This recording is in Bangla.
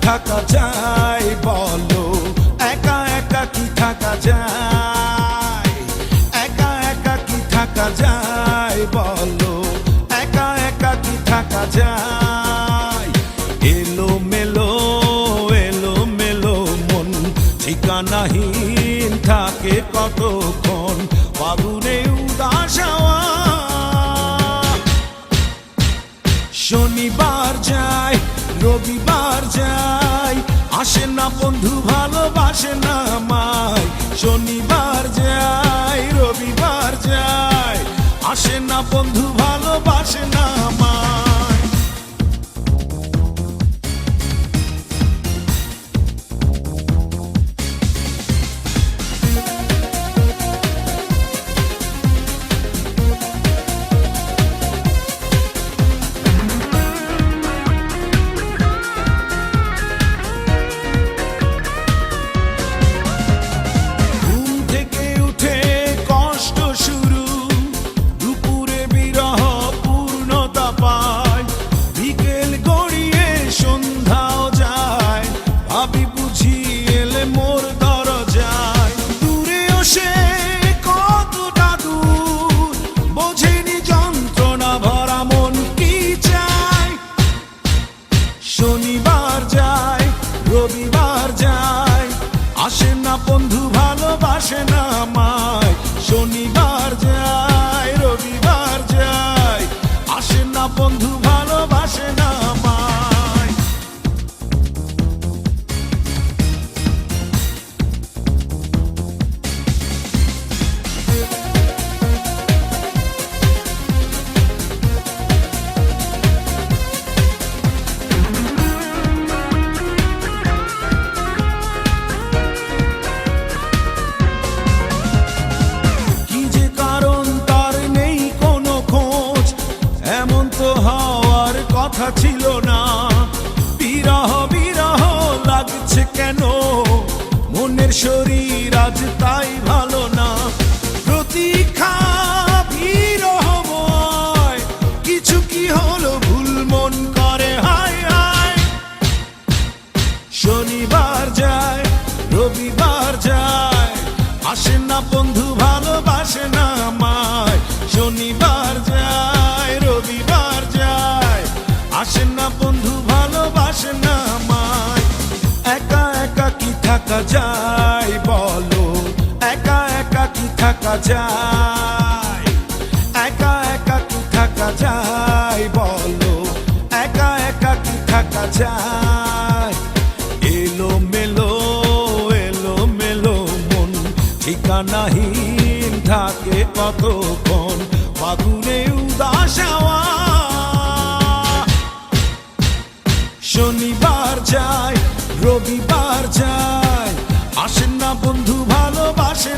থাকা যায় বলো, একা একা কি থাকা যায়, একা একা কি থাকা যায় বলো, একা একা কি থাকা যায়। এলো মেলো মন ঠিকানাহীন থাকে কতক্ষণ, ফাগুনে উদাস হাওয়া। শনিবার যায় রবিবার যায়, আসে না বন্ধু ভালোবাসে না আমায়। শনিবার যায় রবিবার যায়, আসে না বন্ধু ভালোবাসে না আমায়। শনিবার যায় রবিবার যায়, আসে না বন্ধু ভালোবাসে না আমায়। শনিবার যায় রবিবার যায়, আসে না বন্ধু ভালোবাসে না আমায়। হওয়ার কথা ছিল না, বিরহ বিরহ লাগছে কেন, মনের শরীর আজ তাই ভালো না। প্রতীক্ষা বিরহময়, কিছু কি হলো ভুল মন করে হায় হায়। শনিবার যায় রবিবার যায়, আসে না বন্ধু ভালোবাসে না আমায়। শনিবার যায় রবিবার যায়, আসে না বন্ধু ভালোবাসে না আমায়। একা একা কি থাকা যায় বলো, একা একা কি থাকা যায়, একা একা কি থাকা যায় বলো, একা একা কি থাকা যায়। এলো মেলো মন ঠিকানাহীন থাকে কতক্ষণ, ফাগুনে উদাস হাওয়া। শনিবার যায় রবিবার যায়, আসে না বন্ধু ভালোবাসে